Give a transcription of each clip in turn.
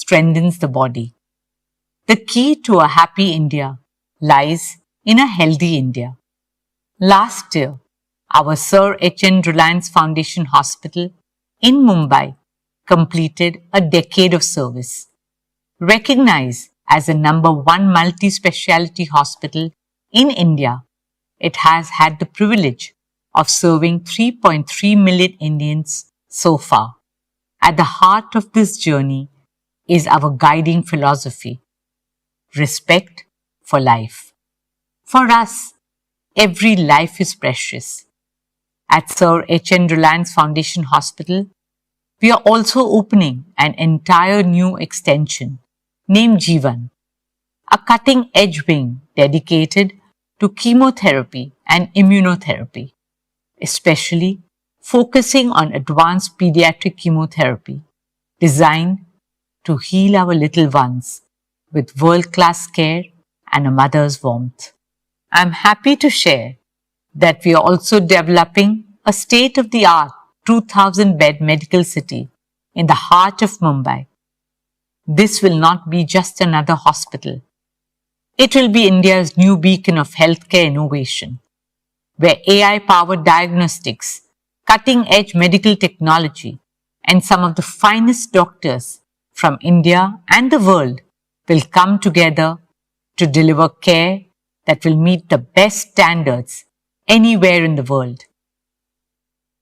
strengthens the body. The key to a happy India lies in a healthy India. Last year, our Sir H.N. Reliance Foundation Hospital in Mumbai completed a decade of service. Recognized as the #1 multi-speciality hospital in India, it has had the privilege of serving 3.3 million Indians so far. At the heart of this journey is our guiding philosophy: respect for life. For us, every life is precious. At Sir H.N. Reliance Foundation Hospital, we are also opening an entire new extension named Jeevan, a cutting-edge wing dedicated to chemotherapy and immunotherapy, especially focusing on advanced pediatric chemotherapy designed to heal our little ones with world-class care and a mother's warmth. I'm happy to share that we are also developing a state-of-the-art 2,000-bed medical city in the heart of Mumbai. This will not be just another hospital. It will be India's new beacon of healthcare innovation, where AI-powered diagnostics, cutting-edge medical technology, and some of the finest doctors from India and the world will come together to deliver care that will meet the best standards anywhere in the world.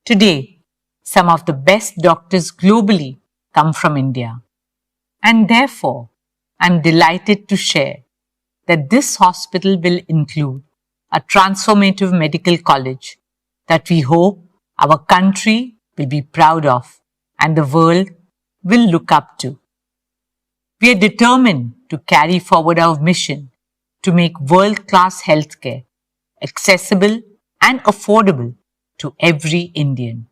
Today, some of the best doctors globally come from India. And therefore, I'm delighted to share that this hospital will include a transformative medical college that we hope our country will be proud of and the world will look up to. We are determined to carry forward our mission to make world-class healthcare accessible and affordable to every Indian.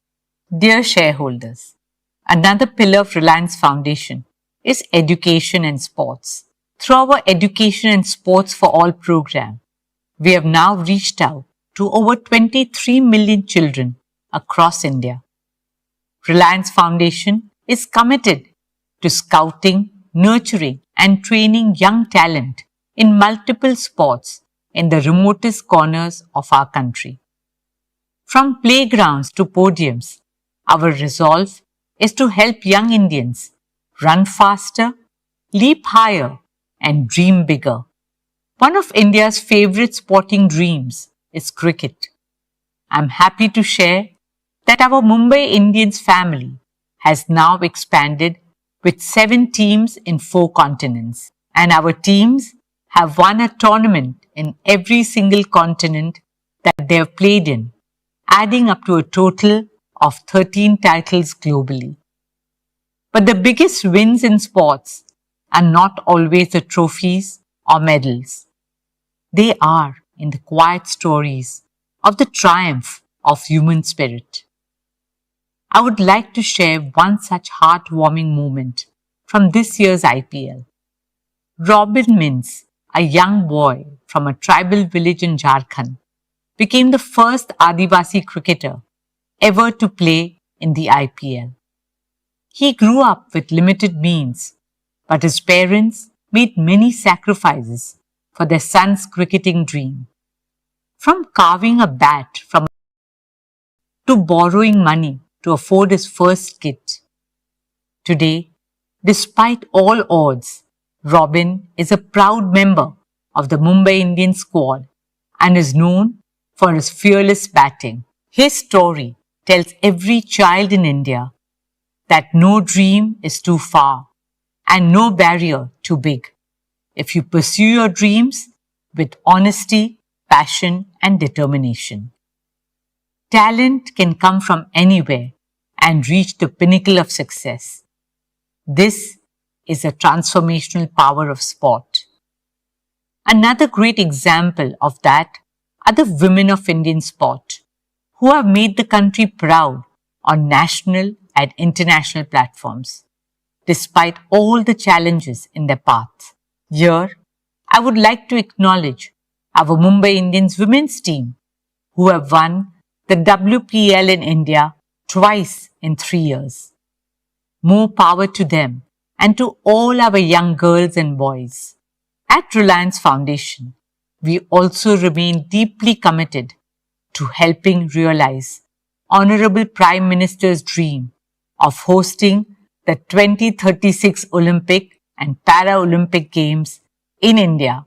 Dear shareholders, another pillar of Reliance Foundation is education and sports. Through our Education and Sports for All program, we have now reached out to over 23 million children across India. Reliance Foundation is committed to scouting, nurturing, and training young talent in multiple sports in the remotest corners of our country. From playgrounds to podiums, our resolve is to help young Indians run faster, leap higher, and dream bigger. One of India's favorite sporting dreams is cricket. I'm happy to share that our Mumbai Indians family has now expanded with 7 teams in 4 continents, and our teams have won a tournament in every single continent that they have played in, adding up to a total of 13 titles globally. But the biggest wins in sports are not always the trophies or medals. They are in the quiet stories of the triumph of human spirit. I would like to share one such heartwarming moment from this year's IPL. Robin Mins, a young boy from a tribal village in Jharkhand, became the first Adivasi cricketer ever to play in the IPL. He grew up with limited means, but his parents made many sacrifices for their son's cricketing dream. From carving a bat to borrowing money to afford his first kit. Today, despite all odds, Robin is a proud member of the Mumbai Indians squad and is known for his fearless batting. His story tells every child in India that no dream is too far and no barrier too big if you pursue your dreams with honesty, passion, and determination. Talent can come from anywhere and reach the pinnacle of success. This is the transformational power of sport. Another great example of that are the women of Indian sport who have made the country proud on national and international platforms, despite all the challenges in their path. Here, I would like to acknowledge our Mumbai Indians women's team who have won the WPL in India twice in 3 years. More power to them and to all our young girls and boys. At Reliance Foundation, we also remain deeply committed to helping realize Honorable Prime Minister's dream of hosting the 2036 Olympic and Paralympic Games in India.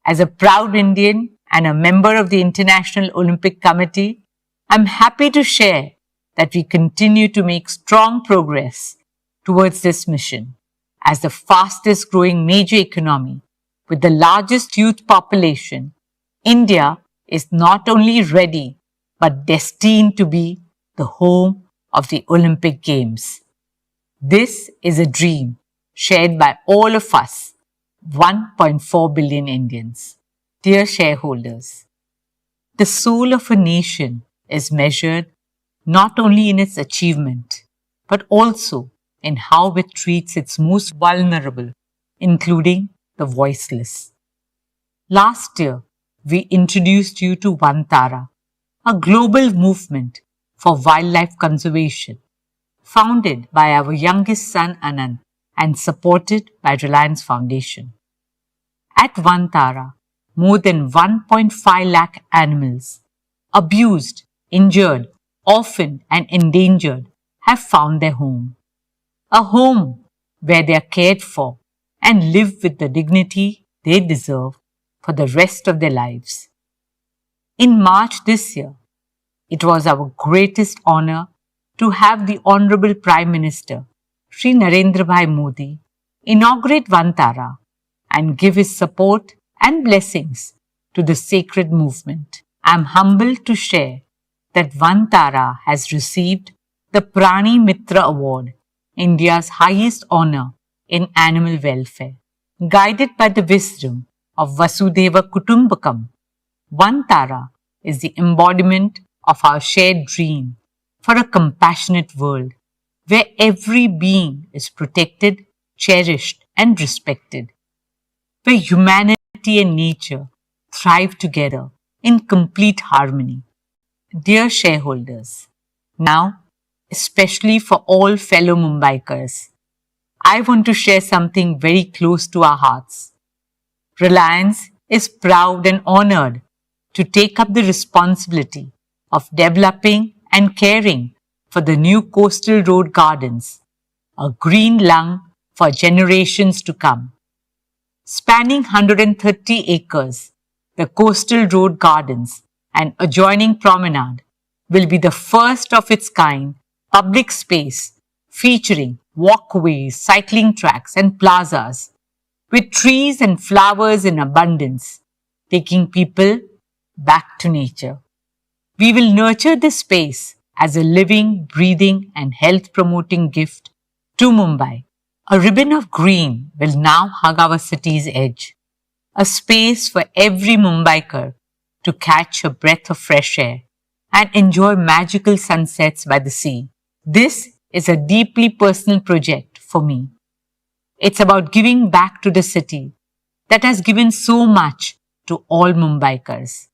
As a proud Indian and a member of the International Olympic Committee, I'm happy to share that we continue to make strong progress towards this mission. As the fastest growing major economy with the largest youth population, India is not only ready but destined to be the home of the Olympic Games. This is a dream shared by all of us, 1.4 billion Indians. Dear shareholders, the soul of a nation is measured not only in its achievement, but also in how it treats its most vulnerable, including the voiceless. Last year, we introduced you to Vantara, a global movement for wildlife conservation, founded by our youngest son Anand and supported by Reliance Foundation. At Vantara, more than 1.5 lakh animals, abused, injured, orphaned and endangered, have found their home. A home where they are cared for and live with the dignity they deserve for the rest of their lives. In March this year, it was our greatest honor to have the Honorable Prime Minister, Shri Narendra Bhai Modi, inaugurate Vantara and give his support and blessings to the sacred movement. I am humbled to share that Vantara has received the Prani Mitra Award, India's highest honor in animal welfare. Guided by the wisdom of Vasudhaiva Kutumbakam, Vantara is the embodiment of our shared dream for a compassionate world where every being is protected, cherished, and respected, where humanity and nature thrive together in complete harmony. Dear shareholders, now, especially for all fellow Mumbaikars, I want to share something very close to our hearts. Reliance is proud and honored to take up the responsibility of developing and caring for the new coastal road gardens, a green lung for generations to come. Spanning 130 acres, the coastal road gardens and adjoining promenade will be the first of its kind public space featuring walkways, cycling tracks and plazas with trees and flowers in abundance, taking people back to nature. We will nurture this space as a living, breathing and health-promoting gift to Mumbai. A ribbon of green will now hug our city's edge, a space for every Mumbaikar to catch a breath of fresh air and enjoy magical sunsets by the sea. This is a deeply personal project for me. It's about giving back to the city that has given so much to all Mumbaikars.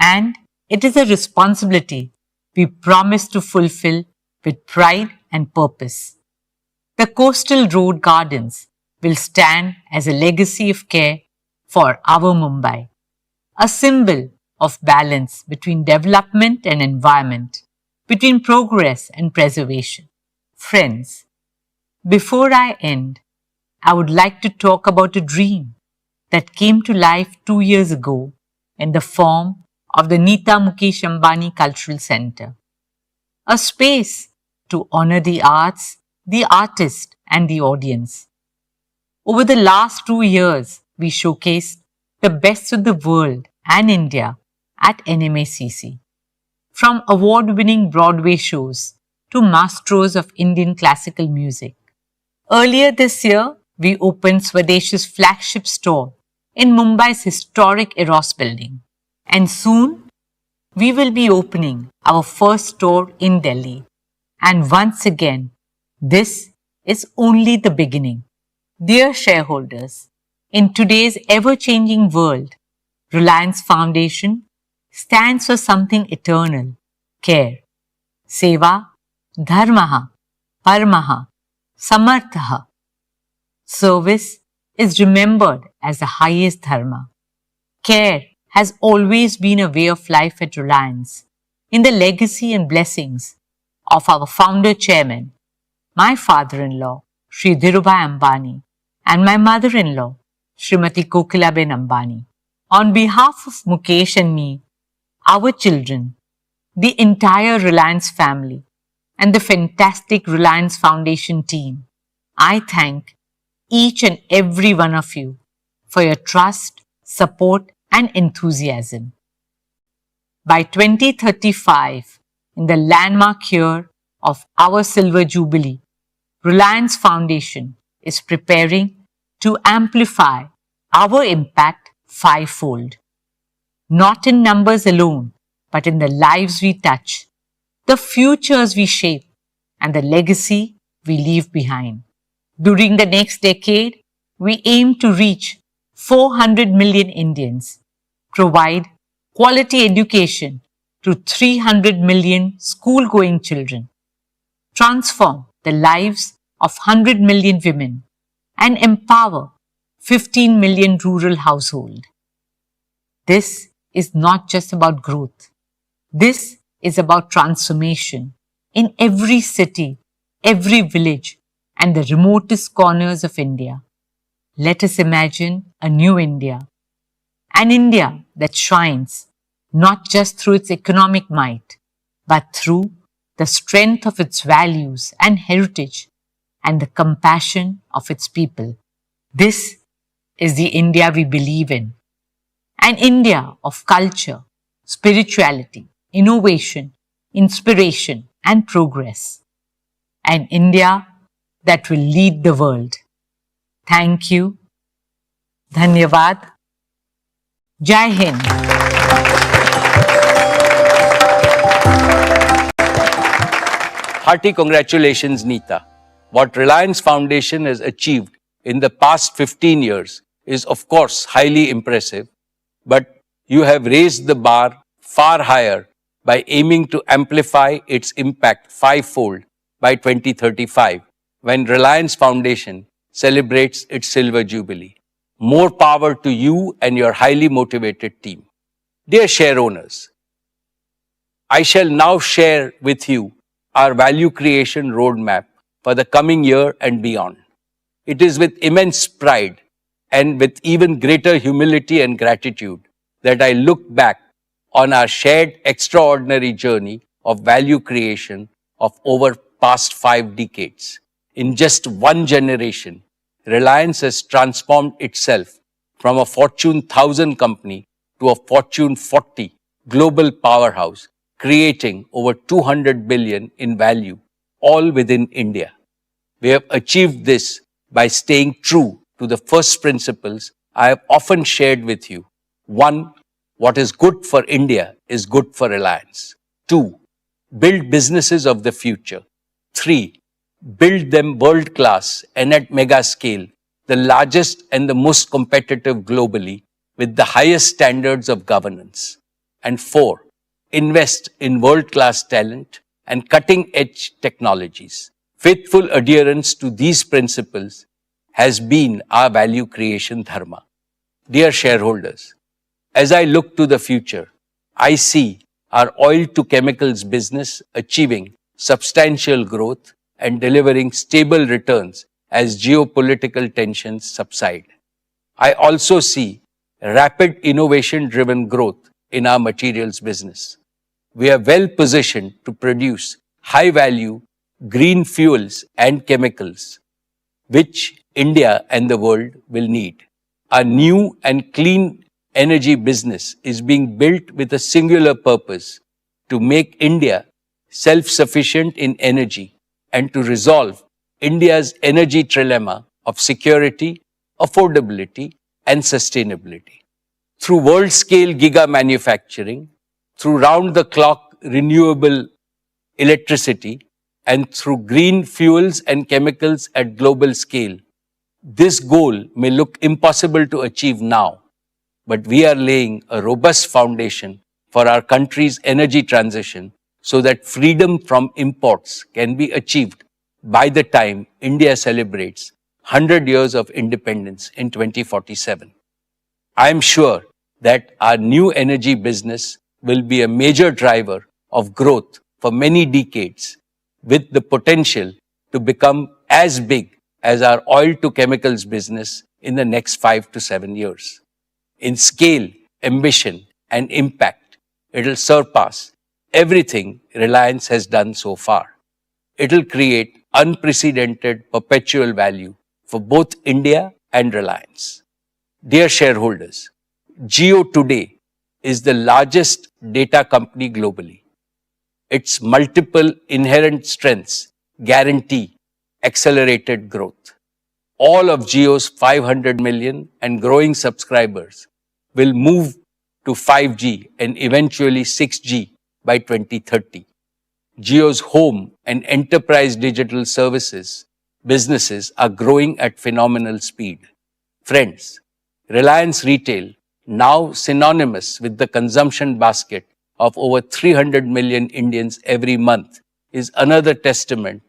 And it is a responsibility we promise to fulfill with pride and purpose. The coastal road gardens will stand as a legacy of care for our Mumbai, a symbol of balance between development and environment, between progress and preservation. Friends, before I end, I would like to talk about a dream that came to life 2 years ago in the form of the Nita Mukesh Ambani Cultural Center, a space to honor the arts, the artist and the audience. Over the last 2 years, we showcased the best of the world and India at NMACC. From award-winning Broadway shows to masters of Indian classical music. Earlier this year, we opened Swadesh's flagship store in Mumbai's historic Eros building. And soon, we will be opening our first store in Delhi. And once again, this is only the beginning. Dear shareholders, in today's ever-changing world, Reliance Foundation stands for something eternal, care. Seva, Dharmaha, Paramaha, Samarthaha, Service is remembered as the highest dharma. Care has always been a way of life at Reliance. In the legacy and blessings of our founder chairman, my father-in-law, Sri Dhirubhai Ambani, and my mother-in-law, Srimati Kokilaben Ambani. On behalf of Mukesh and me, our children, the entire Reliance family, and the fantastic Reliance Foundation team, I thank each and every one of you for your trust, support, and enthusiasm. By 2035, in the landmark year of our Silver Jubilee, Reliance Foundation is preparing to amplify our impact fivefold. Not in numbers alone, but in the lives we touch, the futures we shape, and the legacy we leave behind. During the next decade, we aim to reach 400 million Indians, provide quality education to 300 million school-going children, transform the lives of 100 million women, and empower 15 million rural households. This is not just about growth. This is about transformation in every city, every village, and the remotest corners of India. Let us imagine a new India, an India that shines not just through its economic might, but through the strength of its values and heritage and the compassion of its people. This is the India we believe in, an India of culture, spirituality, innovation, inspiration, and progress. An India that will lead the world. Thank you. Dhanyavad. Jai Hind. Hearty congratulations, Nita. What Reliance Foundation has achieved in the past 15 years is, of course, highly impressive, but you have raised the bar far higher by aiming to amplify its impact fivefold by 2035, when Reliance Foundation celebrates its Silver Jubilee. More power to you and your highly motivated team. Dear share owners, I shall now share with you our value creation roadmap for the coming year and beyond. It is with immense pride and with even greater humility and gratitude that I look back on our shared extraordinary journey of value creation of over past 5 decades. In just one generation, Reliance has transformed itself from a Fortune 1000 company to a Fortune 40 global powerhouse, creating over 200 billion in value, all within India. We have achieved this by staying true to the first principles I have often shared with you. 1. What is good for India is good for Reliance. 2. Build businesses of the future. 3. Build them world-class and at mega scale, the largest and the most competitive globally, with the highest standards of governance. And 4. Invest in world-class talent and cutting-edge technologies. Faithful adherence to these principles has been our value creation dharma. Dear shareholders, as I look to the future, I see our oil to chemicals business achieving substantial growth and delivering stable returns as geopolitical tensions subside. I also see rapid innovation-driven growth in our materials business. We are well positioned to produce high-value green fuels and chemicals, which India and the world will need. Our new and clean energy business is being built with a singular purpose: to make India self-sufficient in energy and to resolve India's energy trilemma of security, affordability, and sustainability. Through world-scale giga manufacturing, through round-the-clock renewable electricity, and through green fuels and chemicals at global scale, this goal may look impossible to achieve now, but we are laying a robust foundation for our country's energy transition so that freedom from imports can be achieved by the time India celebrates 100 years of independence in 2047. I am sure that our new energy business will be a major driver of growth for many decades, with the potential to become as big as our oil to chemicals business in the next 5 to 7 years. In scale, ambition, and impact, it will surpass everything Reliance has done so far. It will create unprecedented perpetual value for both India and Reliance. Dear shareholders, Jio today is the largest data company globally. Its multiple inherent strengths guarantee accelerated growth. All of Jio's 500 million and growing subscribers will move to 5G and eventually 6G by 2030. Jio's home and enterprise digital services businesses are growing at phenomenal speed. Friends, Reliance Retail, now synonymous with the consumption basket of over 300 million Indians every month, is another testament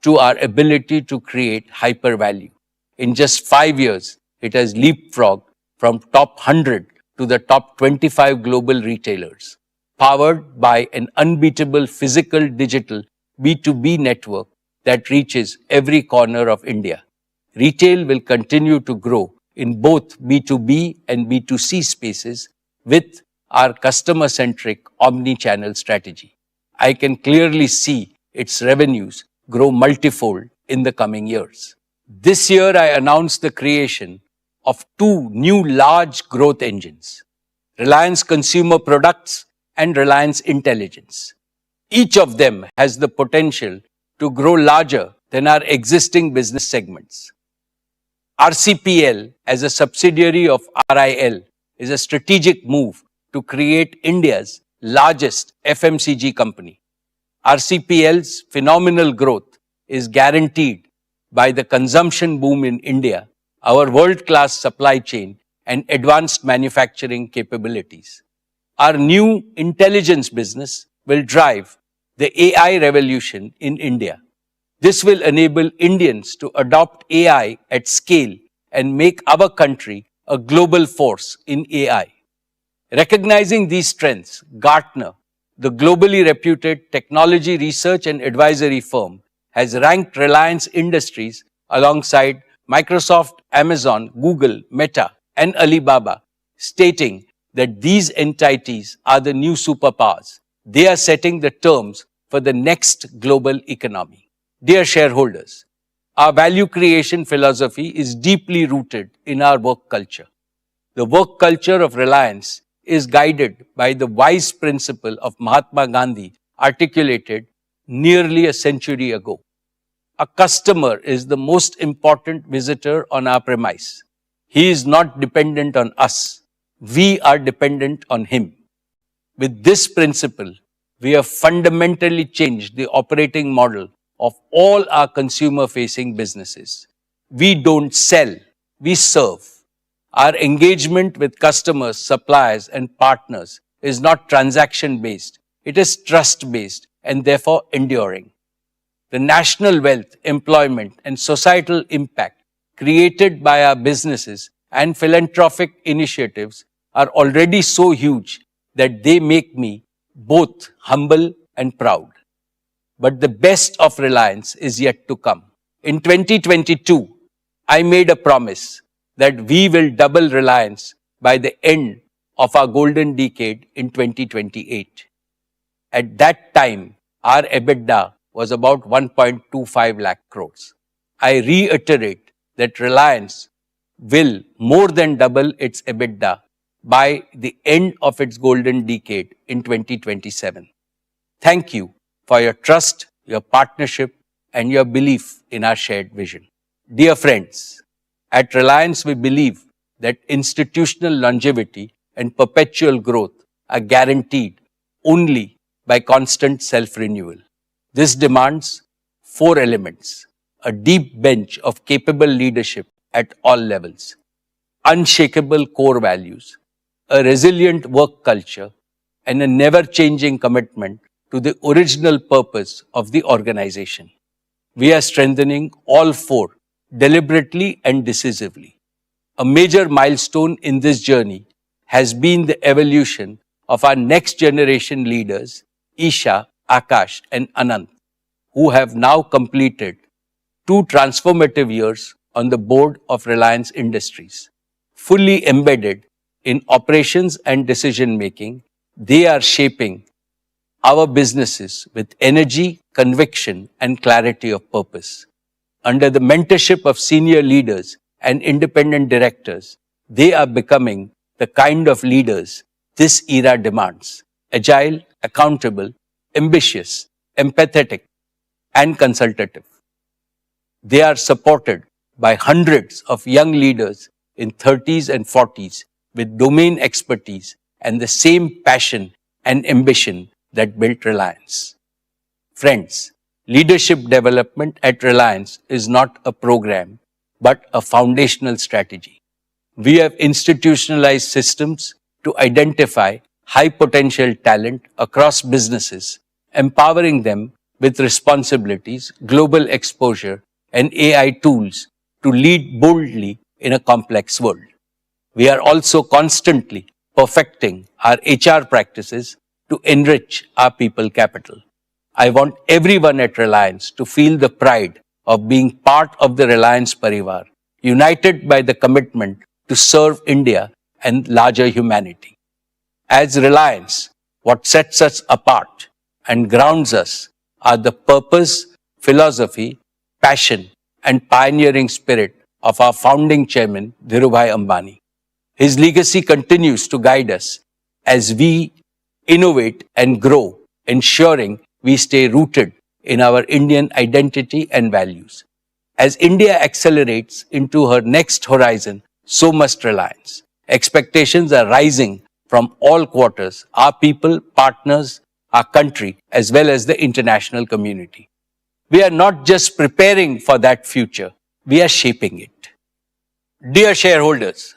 to our ability to create hyper value. In just 5 years, it has leapfrogged from top 100 to the top 25 global retailers, powered by an unbeatable physical digital B2B network that reaches every corner of India. Retail will continue to grow in both B2B and B2C spaces with our customer-centric omni-channel strategy. I can clearly see its revenues grow multifold in the coming years. This year, I announced the creation of 2 new large growth engines, Reliance Consumer Products and Reliance Intelligence. Each of them has the potential to grow larger than our existing business segments. RCPL, as a subsidiary of RIL, is a strategic move to create India's largest FMCG company. RCPL's phenomenal growth is guaranteed by the consumption boom in India, our world-class supply chain, and advanced manufacturing capabilities. Our new intelligence business will drive the AI revolution in India. This will enable Indians to adopt AI at scale and make our country a global force in AI. Recognizing these strengths, Gartner, the globally reputed technology research and advisory firm, has ranked Reliance Industries alongside Microsoft, Amazon, Google, Meta, and Alibaba, stating that these entities are the new superpowers. They are setting the terms for the next global economy. Dear shareholders, our value creation philosophy is deeply rooted in our work culture. The work culture of Reliance is guided by the wise principle of Mahatma Gandhi articulated nearly a century ago. A customer is the most important visitor on our premise. He is not dependent on us. We are dependent on him. With this principle, we have fundamentally changed the operating model of all our consumer-facing businesses. We don't sell, we serve. Our engagement with customers, suppliers, and partners is not transaction-based. It is trust-based and therefore enduring. The national wealth, employment, and societal impact created by our businesses and philanthropic initiatives are already so huge that they make me both humble and proud. But the best of Reliance is yet to come. In 2022, I made a promise that we will double Reliance by the end of our golden decade in 2028. At that time, our EBITDA was about 1.25 lakh crores. I reiterate that Reliance will more than double its EBITDA by the end of its golden decade in 2027. Thank you for your trust, your partnership, and your belief in our shared vision. Dear friends, at Reliance we believe that institutional longevity and perpetual growth are guaranteed only by constant self-renewal. This demands 4 elements: a deep bench of capable leadership at all levels, unshakable core values, a resilient work culture, and a never-changing commitment to the original purpose of the organization. We are strengthening all 4 deliberately and decisively. A major milestone in this journey has been the evolution of our next generation leaders, Isha, Akash, and Anant, who have now completed 2 transformative years on the board of Reliance Industries. Fully embedded in operations and decision making, they are shaping our businesses with energy, conviction, and clarity of purpose. Under the mentorship of senior leaders and independent directors, they are becoming the kind of leaders this era demands: agile, accountable, ambitious, empathetic, and consultative. They are supported by hundreds of young leaders in 30s and 40s with domain expertise and the same passion and ambition that built Reliance. Friends, leadership development at Reliance is not a program, but a foundational strategy. We have institutionalized systems to identify high potential talent across businesses, empowering them with responsibilities, global exposure, and AI tools to lead boldly in a complex world. We are also constantly perfecting our HR practices to enrich our people capital. I want everyone at Reliance to feel the pride of being part of the Reliance Parivar, united by the commitment to serve India and larger humanity. As Reliance, what sets us apart and grounds us are the purpose, philosophy, passion, and pioneering spirit of our founding chairman, Dhirubhai Ambani. His legacy continues to guide us as we innovate and grow, ensuring we stay rooted in our Indian identity and values. As India accelerates into her next horizon, so must Reliance. Expectations are rising from all quarters, our people, partners, our country, as well as the international community. We are not just preparing for that future, we are shaping it. Dear shareholders,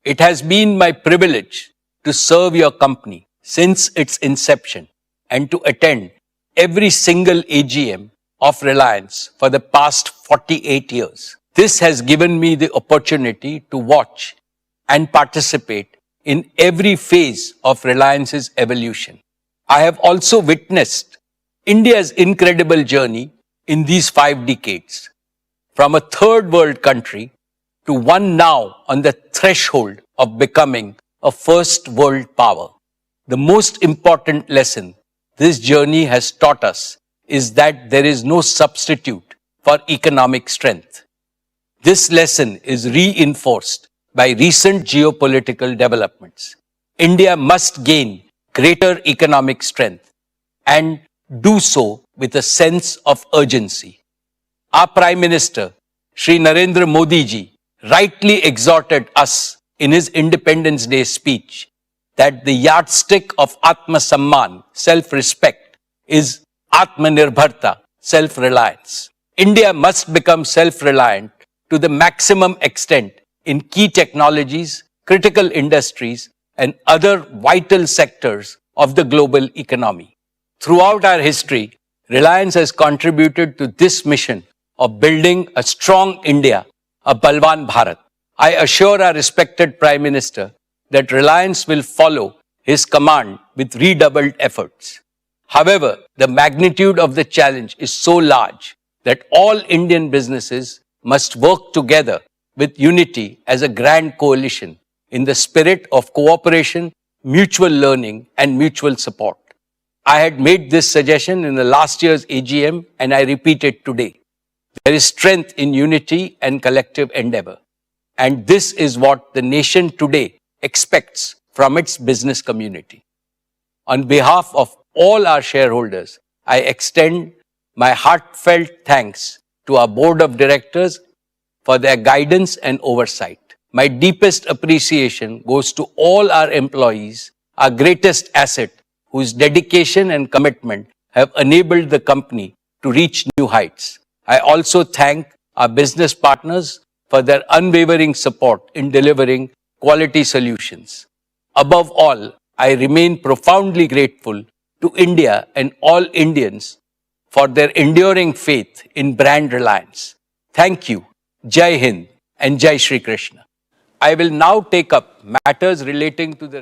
it has been my privilege to serve your company since its inception and to attend every single AGM of Reliance for the past 48 years. This has given me the opportunity to watch and participate in every phase of Reliance's evolution. I have also witnessed India's incredible journey in these 5 decades, from a third world country to one now on the threshold of becoming a first world power. The most important lesson this journey has taught us is that there is no substitute for economic strength. This lesson is reinforced by recent geopolitical developments. India must gain greater economic strength and do so with a sense of urgency. Our Prime Minister, Shri Narendra Modi ji, rightly exhorted us in his Independence Day speech that the yardstick of Atma Samman, self-respect, is Atmanirbharta, self-reliance. India must become self-reliant to the maximum extent in key technologies, critical industries, and other vital sectors of the global economy. Throughout our history, Reliance has contributed to this mission of building a strong India, a Balwan Bharat. I assure our respected Prime Minister that Reliance will follow his command with redoubled efforts. However, the magnitude of the challenge is so large that all Indian businesses must work together with unity as a grand coalition in the spirit of cooperation, mutual learning, and mutual support. I had made this suggestion in the last year's AGM and I repeat it today. There is strength in unity and collective endeavor. And this is what the nation today expects from its business community. On behalf of all our shareholders, I extend my heartfelt thanks to our board of directors for their guidance and oversight. My deepest appreciation goes to all our employees, our greatest asset, whose dedication and commitment have enabled the company to reach new heights. I also thank our business partners for their unwavering support in delivering quality solutions. Above all, I remain profoundly grateful to India and all Indians for their enduring faith in brand Reliance. Thank you Jai Hind and Jai Shri Krishna. I will now take up matters relating to the